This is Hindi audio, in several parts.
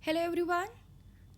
Hello everyone.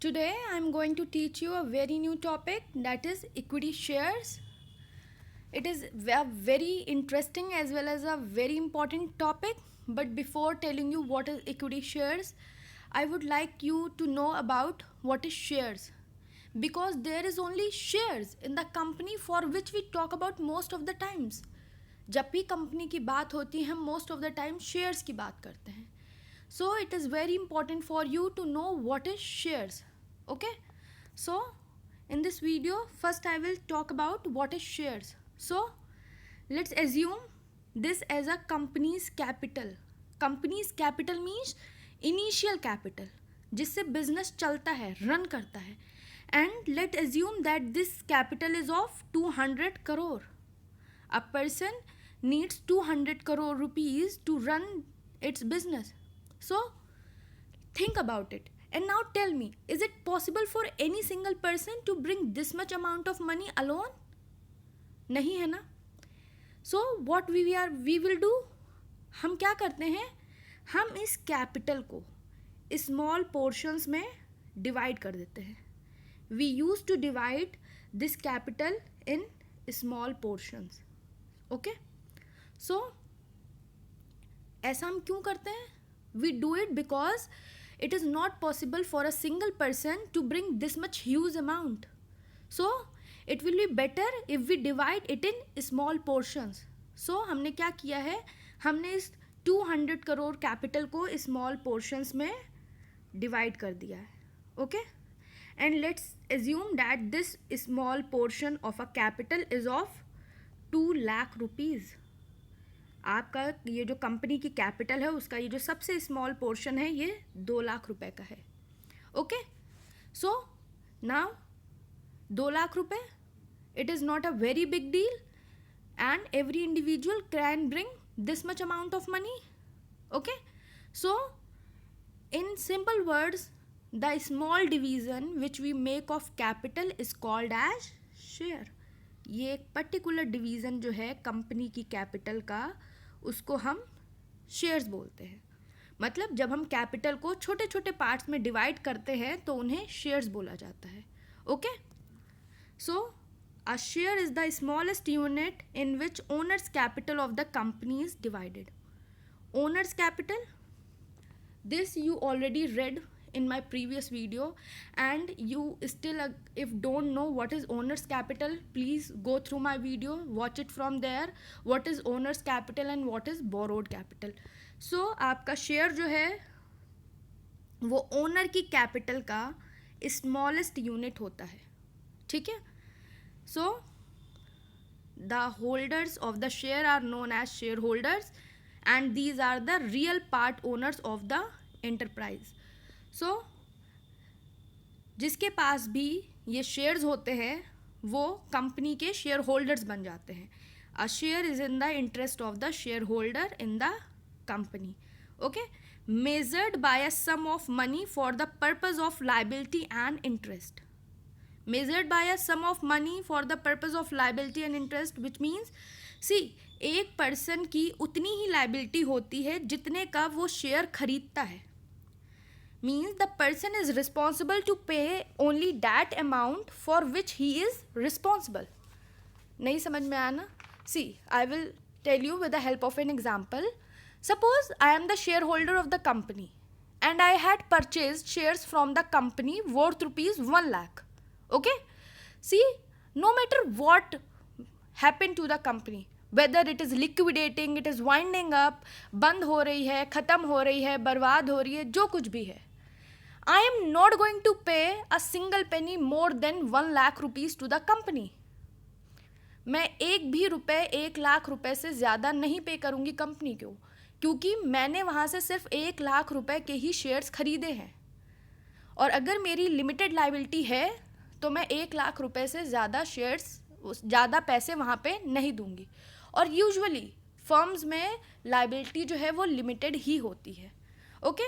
Today I am going to teach you a very new topic, that is equity shares. It is a very interesting as well as a very important topic. But before telling you what is equity shares, I would like you to know about what is shares. Because there is only shares in the company for which we talk about most of the times. जब भी कंपनी की बात होती है हम most of the time shares की बात करते हैं. So it is very important for you to know what is shares. Okay, so in this video first I will talk about what is shares. So let's assume this as a company's capital. Company's capital means initial capital जिससे बिजनेस चलता है, रन करता है. And let's assume that this capital is of 200 crore. A person needs 200 crore rupees to run its business. So think about it. And now tell me, is it possible for any single person to bring this much amount of money alone? नहीं है ना. So what we will do? हम क्या करते हैं, हम इस कैपिटल को स्मॉल पोर्शंस में डिवाइड कर देते हैं. We used to divide this capital in small portions. Okay? So ऐसा हम क्यों करते हैं? We do it because it is not possible for a single person to bring this much huge amount. So it will be better if we divide it in small portions. So हमने क्या किया है, हमने इस 200 करोड़ कैपिटल को स्मॉल पोर्शंस में डिवाइड कर दिया है. Okay, and let's assume that this small portion of a capital is of 2 lakh rupees. आपका ये जो कंपनी की कैपिटल है उसका ये जो सबसे स्मॉल पोर्शन है ये 2 लाख रुपए का है. Okay, so now 2 lakh rupaye, it is not a very big deal and every individual can bring this much amount of money. Okay, so in simple words the small division which we make of capital is called as share. ये एक पर्टिकुलर डिवीज़न जो है कंपनी की कैपिटल का उसको हम शेयर्स बोलते हैं. मतलब जब हम कैपिटल को छोटे छोटे पार्ट्स में डिवाइड करते हैं तो उन्हें शेयर्स बोला जाता है. Okay, so a share is the smallest unit in which owners capital of the company is divided. Owners capital, this you already read in my previous video, and you still if don't know what is owners capital, please go through my video, watch it from there, what is owners capital and what is borrowed capital. So आपका शेयर जो है वो ओनर की कैपिटल का स्मॉलेस्ट यूनिट होता है. ठीक है, so the holders of the share are known as share holders and these are the real part owners of the enterprise. So जिसके पास भी ये शेयर्स होते हैं वो कंपनी के शेयर होल्डर्स बन जाते हैं. A share is in the interest of the share holder in the company. Okay, measured by a sum of money for the purpose of liability and interest. Measured by a sum of money for the purpose of liability and interest which means, see, एक पर्सन की उतनी ही लाइबिलिटी होती है जितने का वो शेयर खरीदता है. Means the person is responsible to pay only that amount for which he is responsible. नहीं समझ में आया ना? See, I will tell you with the help of an example. Suppose I am the share holder of the company and I had purchase shares from the company worth rupees 1 lakh. Okay, see, no matter what happen to the company, whether it is liquidating, it is winding up, बंद हो रही है, ख़त्म हो रही है, बर्बाद हो रही है, जो कुछ भी है, I am not going to pay a single penny more than 1 lakh rupees to the company. मैं एक भी रुपए 1 लाख रुपए से ज़्यादा नहीं पे करूँगी कंपनी को, क्योंकि मैंने वहाँ से सिर्फ 1 लाख रुपए के ही शेयर्स खरीदे हैं. और अगर मेरी लिमिटेड लाइबिलिटी है तो मैं 1 लाख रुपए से ज़्यादा शेयर्स, ज़्यादा पैसे वहाँ पे नहीं दूंगी. और यूजुअली फर्म्स में लाइबिलिटी जो है वो लिमिटेड ही होती है. Okay,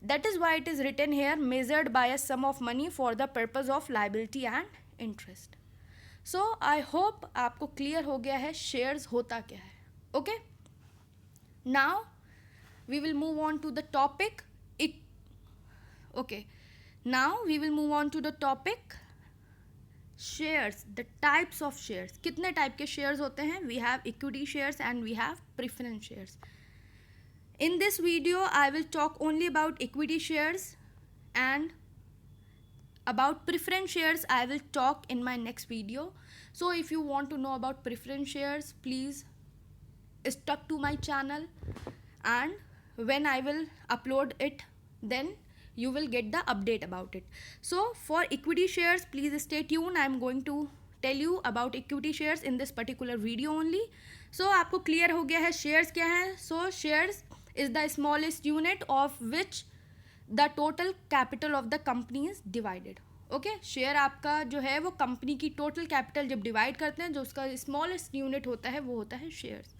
that is why it is written here measured by a sum of money for the purpose of liability and interest. So I hope आपको क्लियर हो गया है शेयर्स होता क्या है. Okay, now we will move on to the topic. It okay, now we will move on to the topic shares, the types of shares. कितने टाइप के शेयर्स होते हैं? We have equity shares and we have preference shares. In this video, I will talk only about equity shares, and about preference shares I will talk in my next video. So if you want to know about preference shares, please stuck to my channel, and when I will upload it, then you will get the update about it. So for equity shares, please stay tuned. I am going to tell you about equity shares in this particular video only. So आपको clear हो गया है shares क्या है? So shares is the smallest unit of which the total capital of the company is divided. Okay, share आपका जो है वो कंपनी की टोटल कैपिटल जब डिवाइड करते हैं, जो उसका स्मॉलेस्ट यूनिट होता है वो होता है शेयर्स.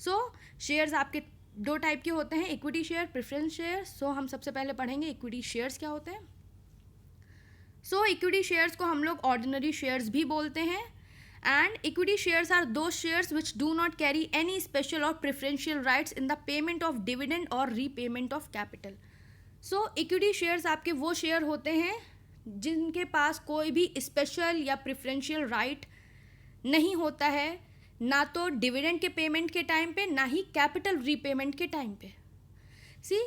सो शेयर्स आपके दो टाइप के होते हैं, इक्विटी शेयर, प्रेफरेंस शेयर. सो हम सबसे पहले पढ़ेंगे इक्विटी शेयर्स क्या होते हैं. सो इक्विटी शेयर्स को हम लोग ऑर्डिनरी शेयर्स भी बोलते हैं. And equity shares are those shares which do not carry any special or preferential rights in the payment of dividend or repayment of capital. So equity shares आपके वो शेयर होते हैं जिनके पास कोई भी स्पेशल या प्रिफरेंशियल राइट नहीं होता है, ना तो डिविडेंड के पेमेंट के टाइम पे, ना ही कैपिटल रीपेमेंट के टाइम पे. सी,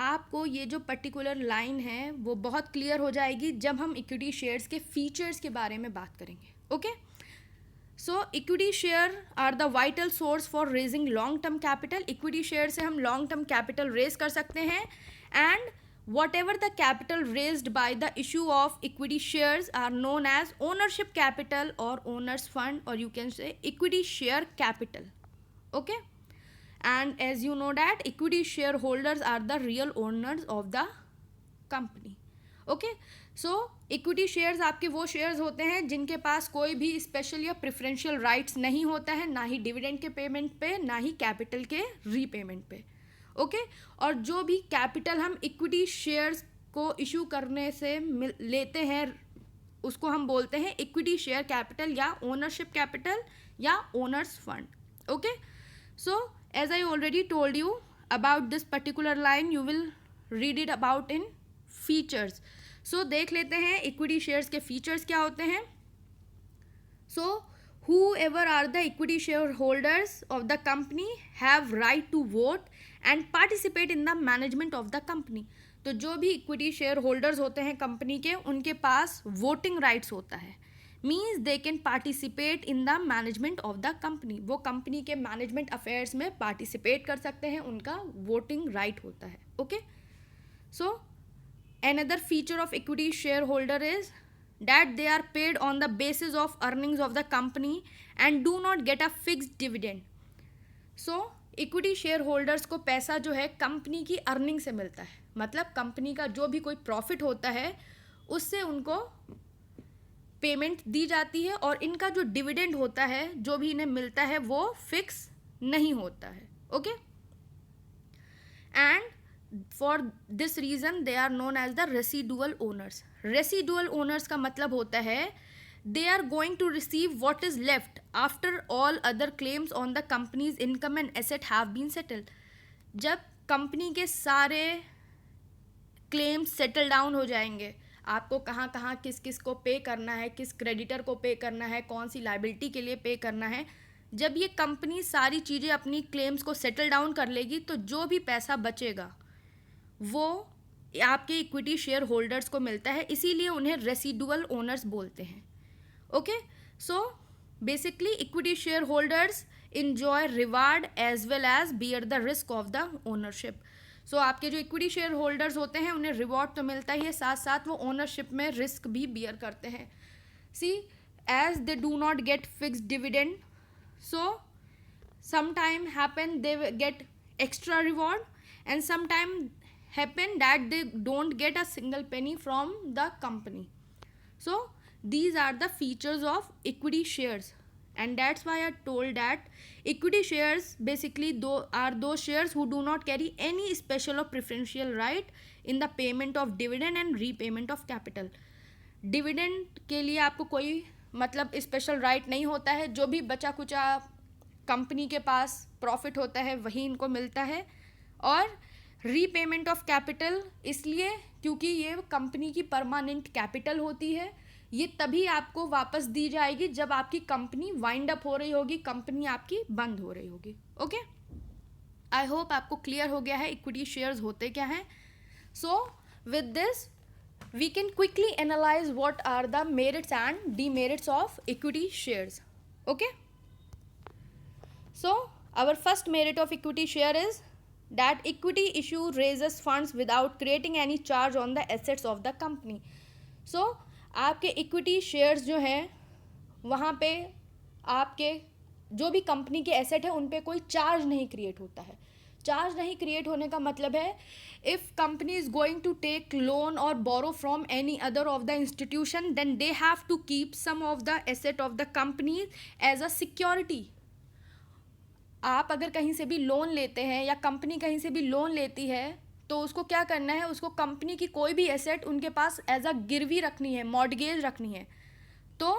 आपको ये जो पर्टिकुलर लाइन है वो बहुत क्लियर हो जाएगी जब हम इक्विटी शेयर्स के फीचर्स के बारे में बात करेंगे. Okay, so equity share are the vital source for raising long term capital. Equity share से हम लॉन्ग टर्म कैपिटल रेज कर सकते हैं, and whatever the capital raised by the issue of equity shares are known as ownership capital और ओनर्स फंड, और you can say equity share capital. Okay, and as you know that equity share holders are the real owners of the company. Okay, so equity shares आपके वो शेयर्स होते हैं जिनके पास कोई भी स्पेशल या प्रेफरेंशियल राइट्स नहीं होता है, ना ही डिविडेंड के पेमेंट पे, ना ही कैपिटल के रीपेमेंट पे. ओके, और जो भी कैपिटल हम इक्विटी शेयर्स को इशू करने से लेते हैं उसको हम बोलते हैं इक्विटी शेयर कैपिटल या ओनरशिप कैपिटल या owners fund. Okay, so as I already told you about this particular line, you will read it about in features. सो देख लेते हैं इक्विटी शेयर्स के फीचर्स क्या होते हैं. सो whoever are the equity shareholders of the company have right to vote and participate in the management of the company. तो जो भी इक्विटी शेयर होल्डर्स होते हैं कंपनी के, उनके पास वोटिंग राइट्स होता है. Means they can participate in the management of the company. वो कंपनी के मैनेजमेंट अफेयर्स में पार्टिसिपेट कर सकते हैं, उनका वोटिंग राइट होता है. Okay, so another feature of equity shareholder is that they are paid on the basis of earnings of the company and do not get a fixed dividend. So equity share holders को पैसा जो है कंपनी की अर्निंग से मिलता है, मतलब कंपनी का जो भी कोई प्रॉफिट होता है उससे उनको पेमेंट दी जाती है, और इनका जो डिविडेंड होता है, जो भी इन्हें मिलता है, वो फिक्स नहीं होता है. Okay, and for this reason they are known as the residual owners. Residual owners का मतलब होता है they are going to receive what is left after all other claims on the company's income and asset have been settled. जब कंपनी के सारे क्लेम्स सेटल डाउन हो जाएंगे, आपको कहाँ कहाँ किस किस को पे करना है, किस क्रेडिटर को पे करना है, कौन सी लाइबिलिटी के लिए पे करना है, जब ये कंपनी सारी चीज़ें अपनी क्लेम्स को सेटल डाउन कर लेगी, तो जो भी पैसा बचेगा वो आपके इक्विटी शेयर होल्डर्स को मिलता है. इसीलिए उन्हें रेसिडुअल ओनर्स बोलते हैं. Okay, so basically equity share holders enjoy reward as well as bear the risk of the ownership. So आपके जो इक्विटी शेयर होल्डर्स होते हैं उन्हें रिवॉर्ड तो मिलता ही है, साथ साथ वो ओनरशिप में रिस्क भी बियर करते हैं. See, as they do not get fixed dividend, so sometime happen they get extra reward, and sometime happen that they don't get a single penny from the company. So these are the features of equity shares, and that's why I told that equity shares basically are those shares who do not carry any special or preferential right in the payment of dividend and repayment of capital. Dividend के लिए आपको कोई मतलब स्पेशल राइट नहीं होता है, जो भी बचा कुचा कंपनी के पास प्रॉफिट होता है वही इनको मिलता है. और रीपेमेंट ऑफ कैपिटल इसलिए क्योंकि ये कंपनी की परमानेंट कैपिटल होती है। ये तभी आपको वापस दी जाएगी जब आपकी कंपनी वाइंड अप हो रही होगी, कंपनी आपकी बंद हो रही होगी। ओके, आई होप आपको क्लियर हो गया है इक्विटी शेयर्स होते क्या हैं। So with this we can quickly analyze what are the merits and demerits of equity shares. Okay, so our first merit of equity share is that equity issue raises funds without creating any charge on the assets of the company. So आपके equity shares जो हैं वहाँ पे आपके जो भी कंपनी के एसेट है उन पे कोई चार्ज नहीं क्रिएट होता है। चार्ज नहीं क्रिएट होने का मतलब है if company is going to take loan और borrow from any other of the institution then they have to keep some of the asset of the company as a security. आप अगर कहीं से भी लोन लेते हैं या कंपनी कहीं से भी लोन लेती है तो उसको क्या करना है, उसको कंपनी की कोई भी एसेट उनके पास एज अ गिरवी रखनी है, मॉर्टगेज रखनी है। तो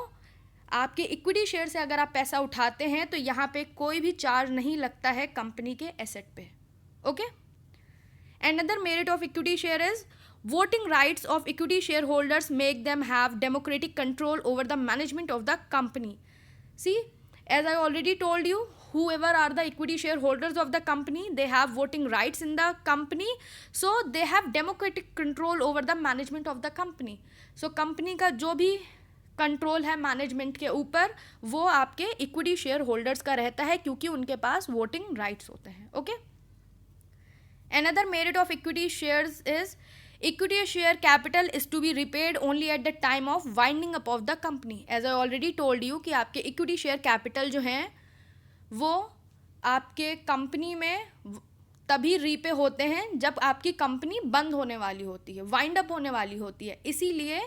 आपके इक्विटी शेयर से अगर आप पैसा उठाते हैं तो यहाँ पे कोई भी चार्ज नहीं लगता है कंपनी के एसेट पे। Okay, another merit of equity share is voting rights of equity shareholders make them have democratic control over the management of the company. See, as I already told you, whoever are the equity shareholders of the company, they have voting rights in the company, so they have democratic control over the management of the company. So company का जो भी कंट्रोल है मैनेजमेंट के ऊपर वो आपके इक्विटी शेयर होल्डर्स का रहता है क्योंकि उनके पास वोटिंग राइट्स होते हैं। Okay, another merit of equity shares is equity share capital is to be repaid only at the time of winding up of the company. As I already told you कि आपके equity share capital जो हैं वो आपके कंपनी में तभी रीपे होते हैं जब आपकी कंपनी बंद होने वाली होती है, वाइंड अप होने वाली होती है। इसीलिए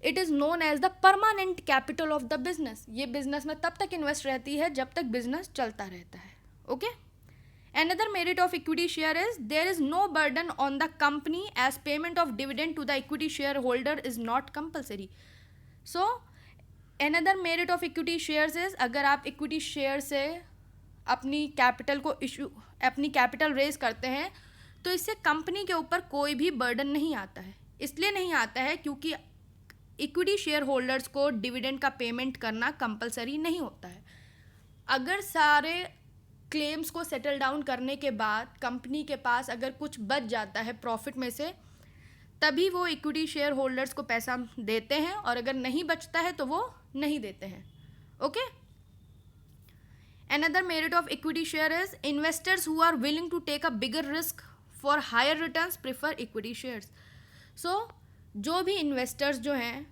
it is known as the permanent capital of the business. ये बिजनेस में तब तक इन्वेस्ट रहती है जब तक बिजनेस चलता रहता है। Okay, another merit of equity share is there is no burden on the company as payment of dividend to the equity shareholder is not compulsory. So another merit of equity shares is अगर आप equity share से अपनी कैपिटल को इशू अपनी कैपिटल रेज करते हैं तो इससे कंपनी के ऊपर कोई भी बर्डन नहीं आता है। इसलिए नहीं आता है क्योंकि इक्विटी शेयर होल्डर्स को डिविडेंड का पेमेंट करना कंपलसरी नहीं होता है। अगर सारे क्लेम्स को सेटल डाउन करने के बाद कंपनी के पास अगर कुछ बच जाता है प्रॉफिट में से तभी वो इक्विटी शेयर होल्डर्स को पैसा देते हैं, और अगर नहीं बचता है तो वो नहीं देते हैं। Okay, another merit of equity share is investors who are willing to take a bigger risk for higher returns prefer equity shares. So जो भी इन्वेस्टर्स जो हैं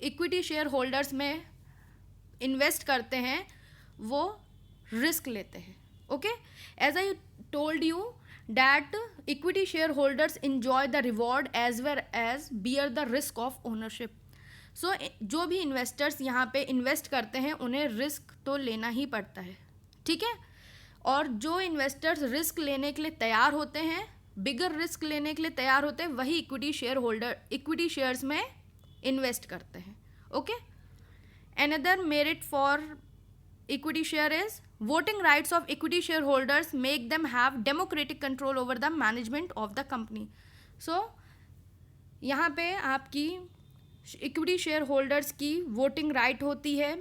इक्विटी शेयर होल्डर्स में इन्वेस्ट करते हैं वो रिस्क लेते हैं। Okay, as I told you that equity shareholders enjoy the reward as well as bear the risk of ownership. So जो भी इन्वेस्टर्स यहाँ पे इन्वेस्ट करते हैं उन्हें रिस्क तो लेना ही पड़ता है, ठीक है। और जो इन्वेस्टर्स रिस्क लेने के लिए तैयार होते हैं, बिगर रिस्क लेने के लिए तैयार होते हैं, वही इक्विटी शेयर्स में इन्वेस्ट करते हैं। Okay, another merit for equity share is voting rights of equity shareholders make them have democratic control over the management of the company. So यहाँ पे आपकी इक्विटी शेयर होल्डर्स की वोटिंग राइट होती है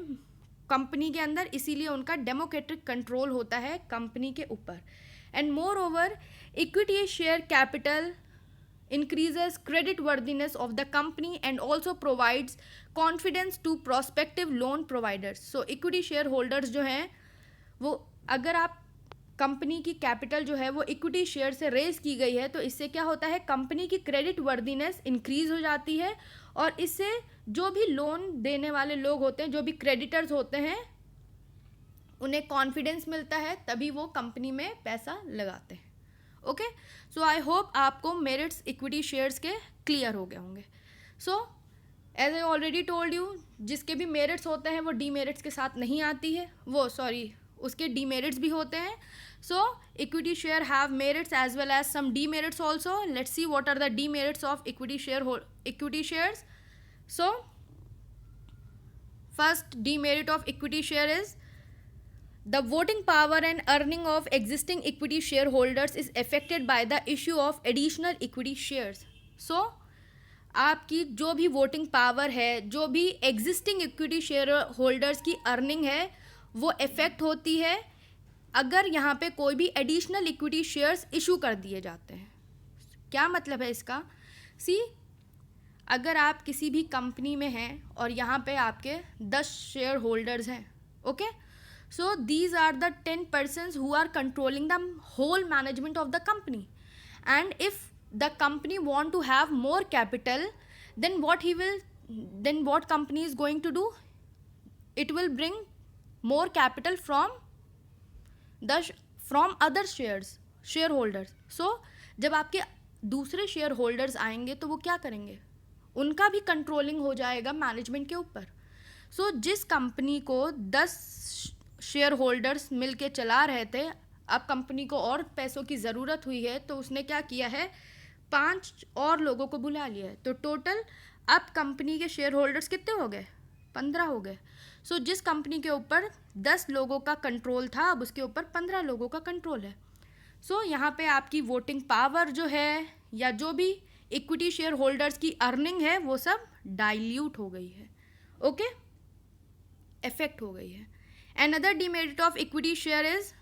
कंपनी के अंदर, इसीलिए उनका डेमोक्रेटिक कंट्रोल होता है कंपनी के ऊपर। And more over equity share capital increases credit worthiness of the company and also provides confidence to prospective loan providers. So equity shareholders जो हैं वो अगर आप कंपनी की कैपिटल जो है वो इक्विटी शेयर से रेज की गई है तो इससे क्या होता है, कंपनी की क्रेडिट वर्दीनेस इंक्रीज हो जाती है और इससे जो भी लोन देने वाले लोग होते हैं, जो भी क्रेडिटर्स होते हैं, उन्हें कॉन्फिडेंस मिलता है, तभी वो कंपनी में पैसा लगाते हैं। ओके, सो आई होप आपको मेरिट्स इक्विटी शेयर्स के क्लियर हो गए होंगे। So as I already told you, जिसके भी मेरिट्स होते हैं वो डीमेरिट्स के साथ नहीं आती है, उसके डीमेरिट्स भी होते हैं। So equity share have merits as well as some demerits also. Let's see what are the demerits of equity shares. So first demerit of equity share is the voting power and earning of existing equity shareholders is affected by the issue of additional equity shares. So आपकी जो भी वोटिंग पावर है, जो भी एग्जिस्टिंग इक्विटी शेयर होल्डर्स की अर्निंग है, वो इफेक्ट होती है अगर यहाँ पे कोई भी एडिशनल इक्विटी शेयर्स इशू कर दिए जाते हैं। क्या मतलब है इसका? सी, अगर आप किसी भी कंपनी में हैं और यहाँ पे आपके 10 शेयर होल्डर्स हैं, okay, so these are the 10 persons who are controlling the whole management of the company, and if the company want to have more capital, then what company is going to do? It will bring more capital from other shareholders. So जब आपके दूसरे शेयर होल्डर्स आएंगे तो वो क्या करेंगे? उनका भी कंट्रोलिंग हो जाएगा मैनेजमेंट के ऊपर। सो जिस कंपनी को 10 शेयर होल्डर्स मिल के चला रहे थे, अब कंपनी को और पैसों की ज़रूरत हुई है तो उसने क्या किया है, 5 और लोगों को बुला लिया है। तो टोटल अब कंपनी के शेयर होल्डर्स कितने हो गए? 15 हो गए। सो जिस कंपनी के ऊपर 10 लोगों का कंट्रोल था, अब उसके ऊपर 15 लोगों का कंट्रोल है। सो यहाँ पे आपकी वोटिंग पावर जो है या जो भी इक्विटी शेयर होल्डर्स की अर्निंग है वो सब डाइल्यूट हो गई है, ओके, इफेक्ट हो गई है। Another demerit of equity share is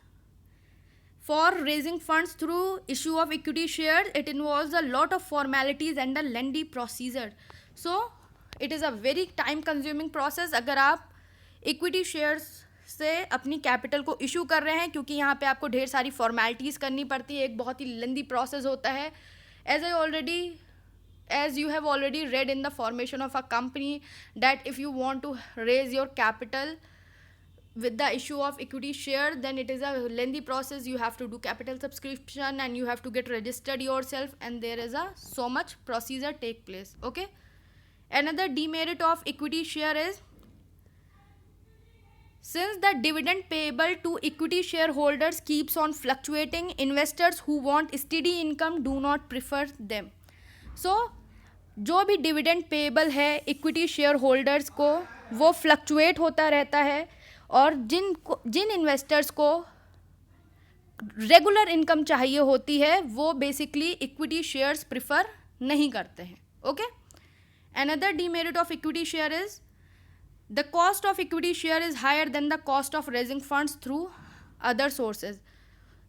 for raising funds through issue of equity share, it involves a lot of formalities and a lengthy procedure. So it is a very time consuming process अगर आप इक्विटी शेयर्स से अपनी कैपिटल को इशू कर रहे हैं, क्योंकि यहाँ पे आपको ढेर सारी फॉर्मेलिटीज़ करनी पड़ती है, एक बहुत ही लेंदी प्रोसेस होता है। as you have already read in the formation of a company that if you want to raise your capital with the issue of equity share, then it is a lengthy process. You have to do capital subscription and you have to get registered yourself, and there is a so much procedure take place, okay. Another demerit of equity share is, since the dividend payable to equity shareholders keeps on fluctuating, investors who want steady income do not prefer them. So जो भी डिविडेंड पेएबल है इक्विटी शेयर होल्डर्स को, वो फ्लक्चुएट होता रहता है, और जिन इन्वेस्टर्स को रेगुलर इनकम चाहिए होती है वो बेसिकली इक्विटी शेयर्स प्रिफर नहीं करते हैं, okay. Another demerit of equity share is the cost of equity share is higher than the cost of raising funds through other sources.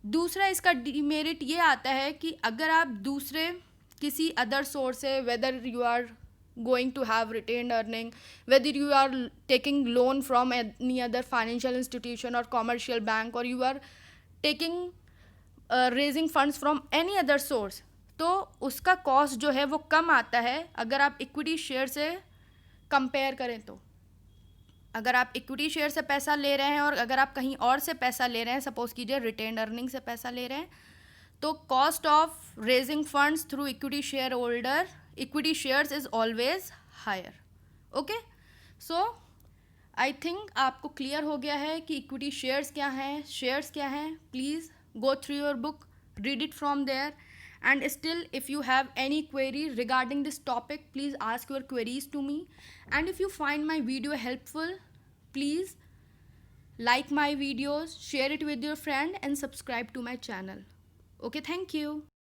दूसरा इसका डीमेरिट ये आता है कि अगर आप दूसरे किसी अदर सोर्स से, whether you are going to have retained earning, whether you are taking loan from any other financial institution or commercial bank, or you are taking raising funds from any other source, तो उसका कॉस्ट जो है वो कम आता है अगर आप इक्विटी शेयर से कंपेयर करें। तो अगर आप इक्विटी शेयर से पैसा ले रहे हैं और अगर आप कहीं और से पैसा ले रहे हैं, सपोज कीजिए रिटेन्ड अर्निंग से पैसा ले रहे हैं, तो cost of raising funds through equity share holder equity shares is always higher, okay. So I think आपको क्लियर हो गया है कि इक्विटी शेयर्स क्या हैं, शेयर्स क्या हैं. Please go through your book, read it from there, and still if you have any query regarding this topic, please ask your queries to me. And if you find my video helpful, please like my videos, share it with your friend, and subscribe to my channel. Okay, thank you.